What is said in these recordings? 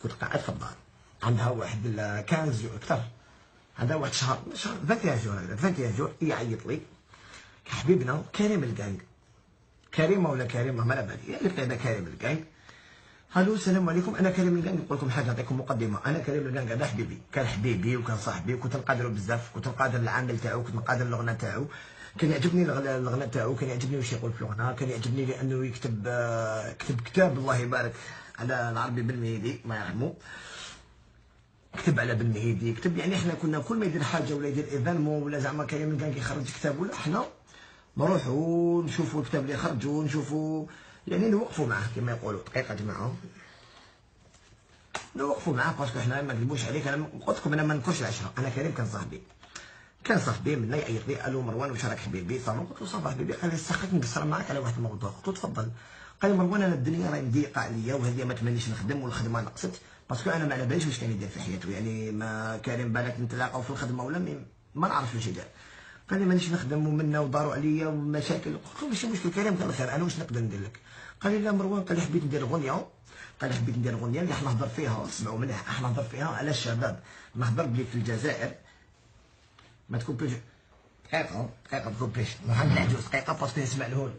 كنت قاعد في الدار، عندها واحد 15 جوع اكثر، عندها واحد شهر 21 جوع هكذا 21 جوع، يعيط لي حبيبنا كريم الكانج، كريمه ولا كريمه ما على بالي، يعيط لي انا كريم الكانج. الو السلام عليكم، انا كريم الكانج، نقول لكم حاجه نعطيكم مقدمه، انا كريم الكانج هذا حبيبي، كان حبيبي وكان صاحبي وكنت نقادرو بزاف، كنت نقادر العمل تاعو، كنت نقادر الغنى تاعو، كان يعجبني الغنى تاعو، كان يعجبني واش يقول في الغنى، كان يعجبني لانه كتب كتاب الله يبارك على العربي بالمهيدي الله يرحمه، كتب على بالمهيدي، كتب يعني احنا كنا كل ما يدير حاجه ولا يدير ايفينمون ولا زعما كريم كان كيخرج كتاب ولا حنا نروحوا نشوفوا الكتاب اللي خرجوا، نشوفوا يعني نوقفوا معاه كما يقولوا دقيقه جماعه، نوقفوا معاه باسكو حنا ما نكذبوش عليك، انا قلت لكم انا ما نكرش العشره، انا كريم كان صاحبي منا يعيط لي الو مروان واش راك حبيبي صافي، قلت له صافي حبيبي، قال لي ساقك نقصر معاك على واحد الموضوع، قلت له تفضل، قال لي مروان انا الدنيا راهي مضيقه عليا وهذه ما تمنيش نخدم والخدمه نقصت، باسكو انا ما على باليش واش كان يدير في حياته، يعني ما كريم بالك نتلاقاو في الخدمه ولا ما نعرفش واش يدير، قال لي مانيش نخدم ومنا وداروا عليا ومشاكل، قلت له ماشي مشكل كريم قال خير انا واش نقدر ندير لك، قال لي لا مروان، قال لي حبيت ندير غنيه، قال لي حبيت ندير غنيه اللي راح نهضر فيها، اسمعوا مليح راح نهضر فيها على الشباب، نهضر بلي في الجزائر ما تكوبيش دقيقة ما تكوبيش، عند العجوز دقيقة باسكو نسمع الهول.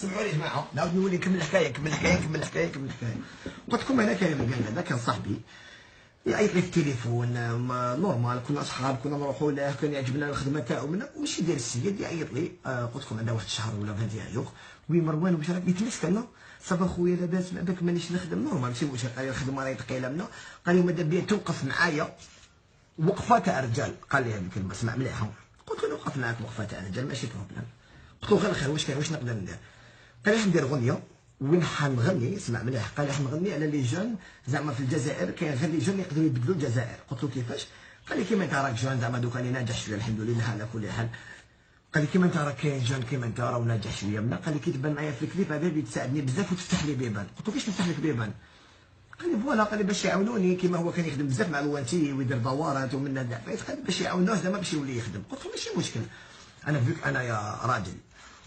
سمعوني يا جماعه، نعاود نولي نكمل الحكايه قلت لكم انا كريم الكانج هذا كان صاحبي، يعيط لي في التليفون نورمال، كنا اصحاب كنا نروحوا له، كان يعجبنا الخدمه تاعو منا واش يدير السيد، يعيط لي قلت لكم عندها واحد الشهر ولا 21 يوغ، وي مروان واش راك يتمسك لنا، صافا خويا لاباس ما بك مانيش نخدم نورمال ماشي مشكل، قال لي الخدمه راهي ثقيله منا، قال لي ماذا بيا توقف معايا وقفه تاع رجال، قال لي هذه الكلمه اسمع مليحه، قلت له نوقف معاك وقفه تاع رجال ماشي بروبليم، قلت له غير الخير واش كاين واش نقدر ندير، قال لي ندير غنيه وين حنغني، اسمع مليح، قال لي حنغني على لي جون زعما في الجزائر، كاين غير لي جون يقدروا يبدلوا الجزائر، قلت له كيفاش، قال لي كيما انت راك جون زعما دوك راني ناجح شويه الحمد لله على كل حال، قال لي كيما انت راك كاين جون كيما انت راه ناجح شويه منا، قال لي كي تبان معايا في الكليب هذا بتساعدني بزاف وتفتح لي بيبان، قلت له كيفاش تفتح لك بيبان، قال لي فوالا، قال لي باش يعاونوني كيما هو كان يخدم بزاف مع الوانتي ويدير دورات ومن هاد العفايس، قال لي باش يعاونوه زعما باش يولي يخدم، قلت له ماشي مشكل، انا فيك انا يا راجل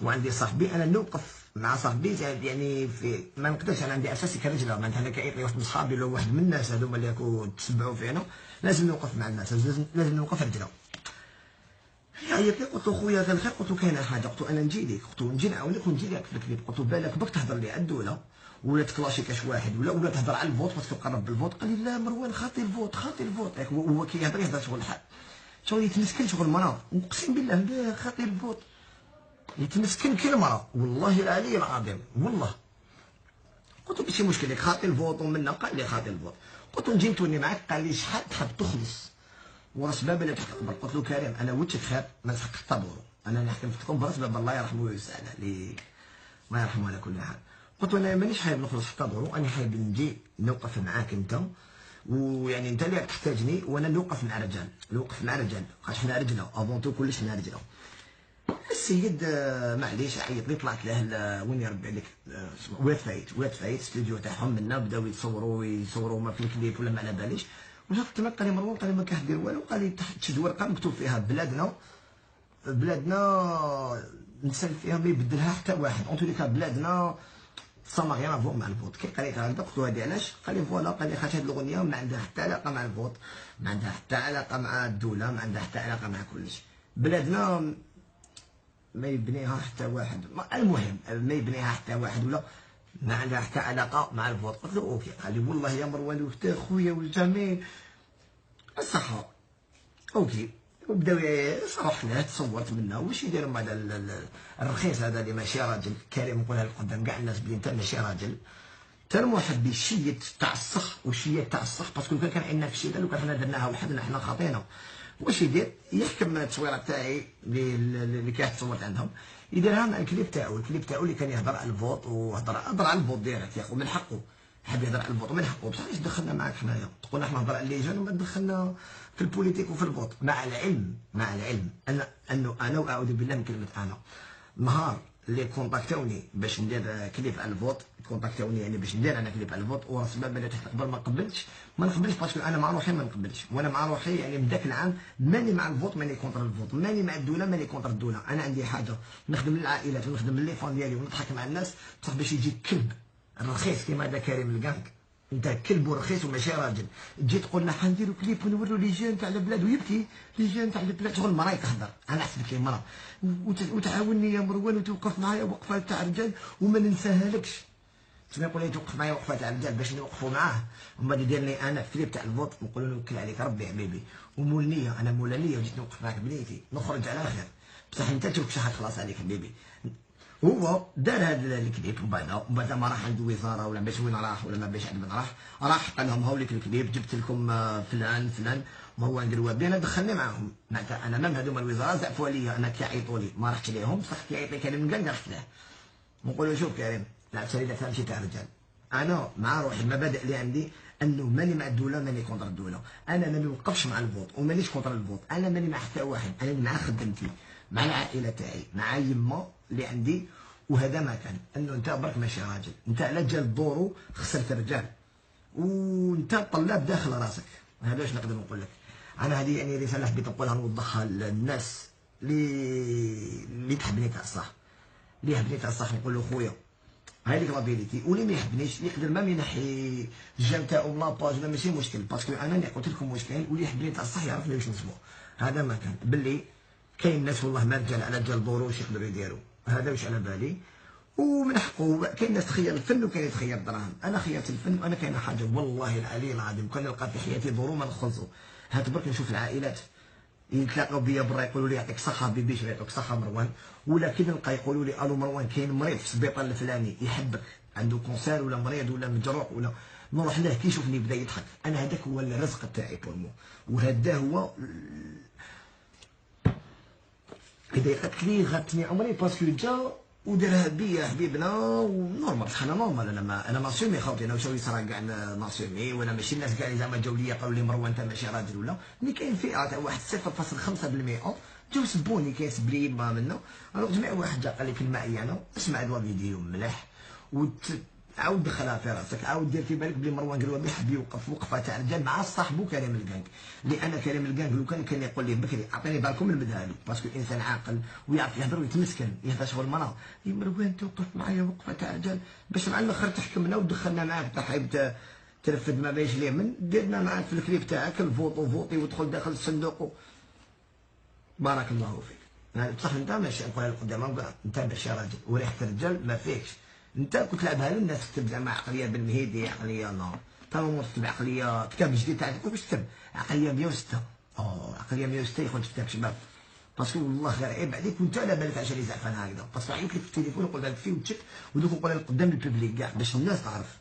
وعندي صاحبي انا نوقف مع صاحبي يعني في ما نقدرش، انا عندي اساسي كرجله، معناتها انا كاين واحد من صحابي ولا واحد من الناس هذوما اللي راكو تسبعوا فينا لازم نوقف مع الناس، لازم نوقف رجله. عيط لي قلت له خويا غير الخير، قلت له كاينه حاجه، قلت له انا نجي لك، قلت له نجي نعاونك ونجي لك في الكليب، قلت له بالك بك تهضر لي على الدوله ولا تكلاشي كاش واحد ولا تهضر على الفوت باسكو تقرب بالفوت، قال لي لا مروان خاطي الفوت هو كيهضر شغل الحال شغل يتمسكن شغل المرض، اقسم بالله لا خاطي الفوت يتمسكن كلمه والله العلي العظيم والله، قلت له ماشي مشكل لك خاطي الفوت ومنا، قال لي خاطي الفوت، قلت له نجي نتوني معاك، قال لي شحال تحب تخلص وراس باب اللي تحت القبر، قلت له كريم انا ولدك خير ما نسحق حتى دورو، انا نحكي لكم براس باب الله يرحمه ويسعده لي ما يرحمه على كل حال، قلت له انا مانيش حايب نخلص حتى دورو، انا حايب نجي نوقف معاك انت، ويعني انت اللي تحتاجني وانا نوقف مع رجال، خاطر حنا رجله افونتو كلش حنا رجله. السيد معليش عيط لي، طلعت له وين يربي عليك واد فايت استوديو تاعهم منا، بداو يصوروا ما في الكليب ولا ما على باليش، وجات تما قال لي مروان، قال لي ما كندير والو، قال لي تشد ورقه مكتوب فيها بلادنا نسال فيها ما يبدلها حتى واحد، اون توليكا بلادنا سا غيان افون مع الفوت، كي قريتها هكذا قلت له هادي علاش، قال لي فوالا، قال لي خاطر هاد الاغنيه ما عندها حتى علاقه مع الفوت، ما عندها حتى علاقه مع الدوله، ما عندها حتى علاقه مع كلش، بلادنا ما يبنيها حتى واحد، المهم ما يبنيها حتى واحد ولا ما عندها حتى علاقه مع الفوت، قلت له اوكي، قال لي والله يا مروان وانت خويا والجميع الصحه اوكي، وبداو صرحت له تصورت منه واش يدير مع الرخيص هذا اللي ماشي راجل، كريم نقولها قدام كاع الناس بلي انت ماشي راجل، انت المحب الشيت تاع الصح وشيت تاع الصح، باسكو كان عندنا في الشيء لو كان حنا درناها وحدنا حنا خاطينا، واش يدير يحكم التصويره تاعي اللي كانت تصورت عندهم، يديرها مع الكليب تاعو اللي كان يهضر على الفوت وهضر على الفوت ديريكت يا اخو من حقه، حاب يهضر على الفوط من حقه، بصح ايش دخلنا معاك حنايا؟ تقولنا حنا نهضر على لي جون وما دخلنا في البوليتيك وفي الفوط، مع العلم انه انا واعوذ بالله من كلمه انا، نهار اللي كونتاكتوني باش ندير كليب على الفوط، كونتاكتوني يعني باش ندير انا كليب على الفوط، وراس باب بدات تحت قبل ما نقبلش باسكو انا مع روحي ما نقبلش، وانا مع روحي يعني من ذاك العام ماني مع الفوط ماني كونتر الفوط، ماني مع الدوله ماني كونتر الدوله، انا عندي حاجه نخدم للعائلات ونخدم لي فون ديالي ونضحك مع الناس، بصح باش يجي كلب رخيص كيما هذا كريم الكانك، انت كلب ورخيص وماشي راجل، تجي تقول لنا حنديروا كليب ونوروا لي جون تاع البلاد ويبكي لي جون تاع البلاد، شغل المراه تهضر، انا حسبت لي مراه وتعاوني يا مروان وتوقف معايا وقفه تاع رجال وما ننساهالكش، تما يقول لي توقف معايا وقفه تاع رجال باش نوقفوا معاه، ومن بعد يدير لي انا كليب تاع الفوط نقول له نوكل عليك ربي حبيبي، ومول نيه انا مول نيه وجيت نوقف معاك بنيتي نخرج على خير، بصح انت تشوف شي حاجه خلاص عليك حبيبي. هو دار هذا الكليب ومن بعد ما راح عند الوزاره ولا باش وين راح ولا ما باش عند من راح قال لهم هاوليك الكليب جبت لكم فلان وهو نديروا بينا دخلني معاهم، معناتها انا مام هذوما الوزاره زعفوا عليا انا كيعيطوا لي ما رحتش ليهم، بصح كيعيط لي كريم كاع رحت له، نقول له شوف كريم لا سالي فهم شي تاع رجال، انا مع روحي المبادئ اللي عندي انه ماني مع الدوله ماني كونتر الدوله، انا ما نوقفش مع الفوط ومانيش كونتر الفوط، انا ماني مع حتى واحد، انا مع خدمتي مع العائله تاعي مع يما اللي عندي، وهذا ما كان انه انت برك ماشي راجل، انت على جال الدورو خسرت الرجال وانت طلاب داخل راسك، هذا واش نقدر نقول لك. انا هذه يعني رساله حبيت نقولها نوضحها للناس اللي تحبني تاع الصح، اللي يحبني تاع الصح نقول له خويا هذيك لا فيريتي، واللي ما يحبنيش يقدر ما ينحي الجام تاعو لا باج ولا ماشي مشكل، باسكو انا اللي قلت لكم مشكل، واللي يحبني تاع الصح يعرف واش نسمو، هذا ما كان باللي كاين ناس والله ما رجال على جال دورو واش يقدروا يديروا، هذا واش على بالي، ومن حقه كاين ناس تخير الفن وكاين تخير الدراهم، انا خيرت الفن وانا كاينه حاجه والله العلي العظيم كان نلقى في حياتي دورو ما نخلصوا، هات برك نشوف العائلات يتلاقاو بيا برا يقولوا لي يعطيك الصحه بيبي يعطيك الصحه مروان، ولا كي نلقى يقولوا لي الو مروان كاين مريض في السبيطار الفلاني يحبك عنده كونسير ولا مريض ولا مجروح ولا نروح له كي يشوفني بدا يضحك، انا هذاك هو الرزق تاعي بورمو، وهذا هو اذا قتلي غاتني عمري باسكو جا ودارها بيا حبيبنا ونورمال، انا نورمال انا ماسيومي خاوتي، انا واش يصرا كاع ماسيومي، وانا ماشي الناس كاع اللي زعما جاو ليا قالوا لي مروان انت ماشي راجل ولا، ملي كاين فئه تاع واحد 0.5% جاو سبوني كاين سبلي ما منه، الوغ جميع واحد جا قال لي كلمه عيانه اسمع هاد الفيديو مليح عاود دخلها في راسك، عاود دير في بالك بلي مروان قلوبي حب يوقف وقفه تاع رجال مع صاحبو كريم الكانك، لان كريم الكانك لو كان يقول لي بكري اعطيني بالكم نبدها له، باسكو انسان عاقل ويعرف يهضر ويتمسكن يهضر شغل مرا، يا مروان توقف معايا وقفه تاع رجال باش مع الاخر تحكمنا ودخلنا معاك تحب ترفد ما بايش اليمن، درنا معاك في الكليب تاعك الفوطو فوطي ودخل داخل الصندوق بارك الله فيك، بصح انت ماشي نقولها لقدام انت ماشي راجل وريحه الرجال ما فيكش، انت كنت تلعبها للناس تكتب زعما عقليه بالمهيدي عقليه نار، تا تكتب عقليه كتاب جديد تاع واش تكتب عقليه 106 عقليه 106 يخرج في كتاب شباب، باسكو والله غير عيب عليك وانت على بالك عشان اللي زعفان هكذا، باسكو عيط لك في التليفون وقول لك فيه وتشك ودوك نقولها قدام البوبليك كاع باش الناس تعرف.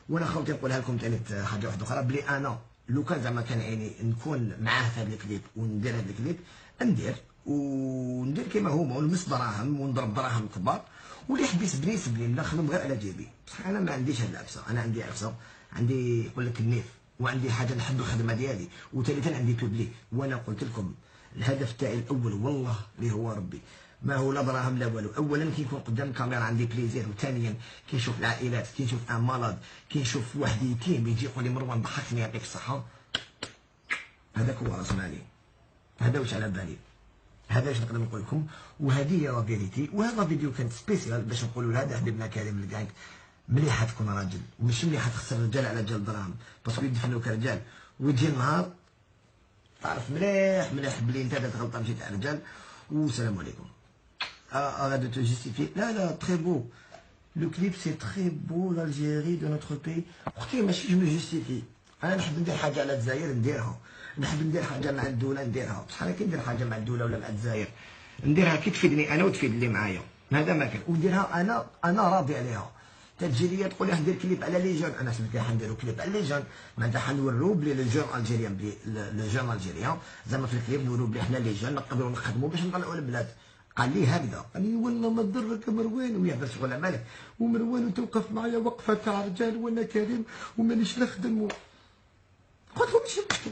وانا خوتي نقولها لكم ثاني حاجه واحده اخرى، بلي انا لو كان زعما كان عيني نكون معاه في هذا الكليب وندير هذا الكليب ندير كيما هما ونلمس دراهم ونضرب دراهم كبار، واللي يحب يسبني يسبني نخدم غير على جيبي، بصح انا ما عنديش هاد العفسه، انا عندي عفسه عندي يقول لك النيف، وعندي حاجه نحب الخدمه ديالي، وثالثا عندي بوبليك، وانا قلت لكم الهدف تاعي الاول والله اللي هو ربي ما هو لا دراهم لا والو، اولا كي نكون قدام الكاميرا عندي بليزير، وثانيا كي نشوف العائلات كي نشوف ان مالاد كي نشوف واحد يتيم يجي يقول لي مروان ضحكني يعطيك الصحه، هذاك هو راس مالي، هذا واش على بالي، هذا واش نقدر نقول لكم، وهذه هي لا فيريتي، وهذا فيديو كان سبيسيال باش نقولوا هذا حبيبنا كريم الكانك مليح تكون راجل، وماشي مليح تخسر رجال على جال دراهم، باسكو يدفنوك رجال ويجي النهار تعرف مليح بلي انت درت غلطه مشيت على رجال، والسلام عليكم. Arrête de te justifier. Là, très beau. Le clip, c'est très beau, l'Algérie de notre pays. اختي ماشي جو مي جوستيفي، انا نحب ندير حاجه على الجزائر نديرها، نحب ندير حاجه مع الدوله نديرها، بصح انا كي ندير حاجه مع الدوله ولا مع الجزائر نديرها كي تفيدني انا وتفيد اللي معايا، هذا ما كان، ونديرها انا راضي عليها. تجي لي تقول لي ندير كليب على لي جون، انا سمعت حنديروا كليب على لي جون، معناتها حنوروا بلي لي جون الجيريان بلي لي جون الجيريان زعما في الكليب نوروا بلي حنا لي جون نقدروا نخدموا باش نطلعوا البلاد، قال لي هكذا، قال لي والله ما ضرك مروان، ويهضر شغل على بالك، ومروان وتوقف معايا وقفه تاع رجال وانا كريم ومانيش نخدم قلت له ماشي مشكل،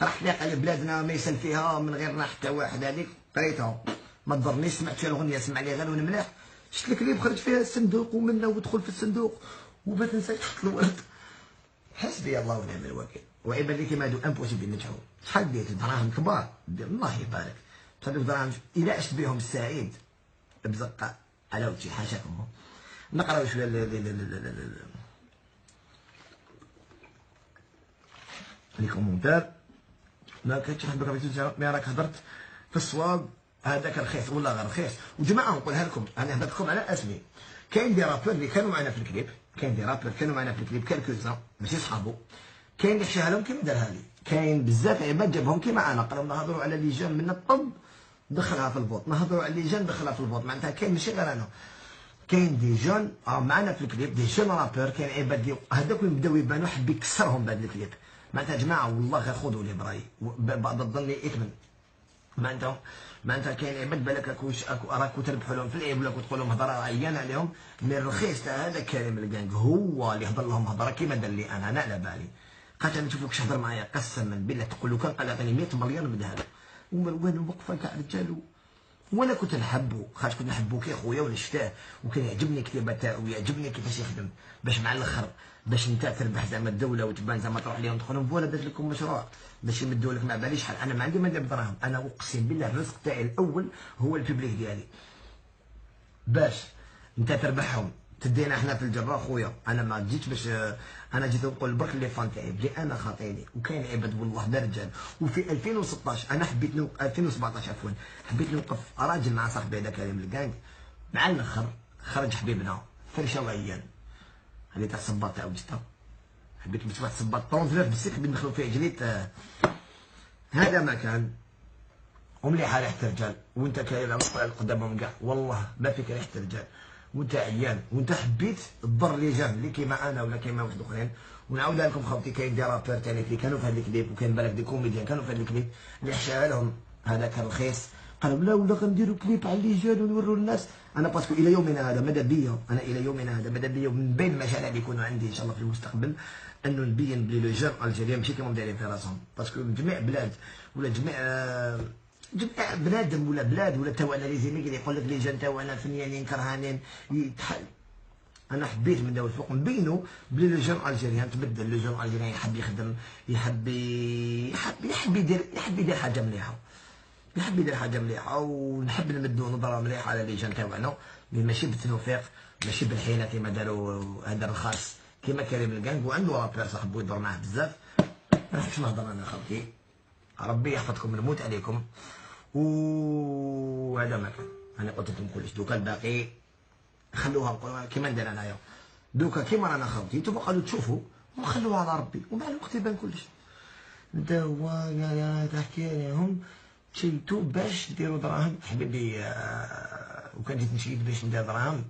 راح تلاقى بلادنا ما يسال فيها من غيرنا حتى واحد، هذيك قريتها ما تضرنيش، سمعت فيها الاغنيه سمع لي غير وانا ملاح، شفت الكليب خرج فيها الصندوق ومنا ودخل في الصندوق وبات نسيت تحط الورد. حسبي الله ونعم الوكيل، وعباد لي كيما هادو امبوسيبل نجحوا. شحال ديت دراهم كبار، الله يبارك، هادوك دراهم الا عشت بهم السعيد بزقه على وجهي حاشاكم. نقراو شويه لي كومونتير. ما كنتش نحبك مي راك هضرت في الصواب، هذاك رخيص والله غير رخيص. وجماعه نقولها لكم، انا هضرت لكم على اسمي، كاين دي رابور اللي كانوا معنا في الكليب، كاين دي رابور كانوا معنا في الكليب كالكوزا ماشي صحابو، كاين اللي حشاها لهم كيما دارها لي، كاين بزاف عباد جابهم كيما انا، قالوا نهضروا على ليجان من الطب دخلها في الفوط، نهضروا على ليجان دخلها في الفوط، معناتها كاين ماشي غير انا، كاين دي جون معنا في الكليب، دي جون رابور، كاين عباد اللي هذوك اللي بداو يبانوا حب يكسرهم بهذا الكليب. معناتها يا جماعه والله غير خذوا لي برايي، بعض الظن يكمل. معناتها كاين عباد بالك راكو تربحوا لهم في العيب ولا تقول لهم هضره عيانه عليهم، مي الرخيص تاع هذا كريم الكانك هو اللي هضر لهم هضره كيما دار لي انا على بالي. قالت انا نشوفك هضر معايا قسما بالله تقول له كان قال عطيني 100 مليون من هذا، وين الوقفه تاع رجال. وانا كنت نحبو، خاطر كنت نحبو كي خويا ولا شفاه، وكان يعجبني الكتابه تاعو ويعجبني كيفاش يخدم، باش مع الاخر باش انت تربح زعما الدوله وتبان زعما تروح لهم تدخلهم فوالا درت لكم مشروع باش يمدوا لك، ما باليش شحال انا ما عندي ما ندير بدراهم، انا اقسم بالله الرزق تاعي الاول هو البيبليك ديالي، باش انت تربحهم تدينا احنا في الجره خويا. انا ما جيتش باش انا جيت نقول برك لي فان تاعي بلي انا خاطيني، وكاين عباد والله دا رجال. وفي 2016 انا حبيت 2017 عفوا حبيت نوقف راجل مع صاحبي هذا كريم الكانك، مع الاخر خرج حبيبنا فرشه وعيان هذه تاع الصباط تاع وجدتها، حبيت نمشي واحد الصباط 39 بالسيك حبيت ندخلو فيه جليت هذا ما كان. ومليحه ريحه الرجال وانت كاين قدامهم كاع والله ما فيك ريحه الرجال، وانت عيان وانت حبيت تضر لي جام اللي كيما انا ولا كيما واحد اخرين. ونعاودها لكم خوتي، كاين دي رابور تاني اللي كانوا في هذا الكليب، وكاين بالك دي كوميديان كانوا في هذا الكليب اللي حشاها لهم هذاك الرخيص، قالوا لا ولا غنديروا كليب على اللي جان ونوروا الناس. انا باسكو الى يومنا هذا ماذا بيا، انا الى يومنا هذا ماذا بيا من بين المشاريع اللي يكونوا عندي ان شاء الله في المستقبل انه نبين بلي لو جون الجيريان ماشي كيما دايرين في راسهم، باسكو جميع بلاد ولا جميع بنادم ولا بلاد ولا تاعنا لي زيميك يقول لك لي جون تاعنا فنيانين كرهانين انا حبيت من داول الفوق نبينوا بلي لو جون الجيريان تبدل، لو جون الجيريان يحب يخدم، يحب يدير حاجه مليحه، يحب يدير حاجه مليحه، ونحب نمدوا نظره مليحه على لي جون تاعنا، ماشي بالتنوفيق ماشي بالحيله كيما داروا هذا الخاص كيما كريم الكانك، وعنده رابير صاحبو يدور معاه بزاف. ما نحبش نهضر انا خوتي، ربي يحفظكم نموت عليكم. وهذا ما كان انا قلت لكم كلش، دوكا الباقي خلوها كيما ندير انايا، دوكا كيما رانا خوتي نتوما قالوا تشوفوا وخلوها على ربي، ومع الوقت يبان كلش. انت هو تحكي عليهم شيتو باش ديروا دراهم حبيبي، وكان جيت نشيد باش ندير دراهم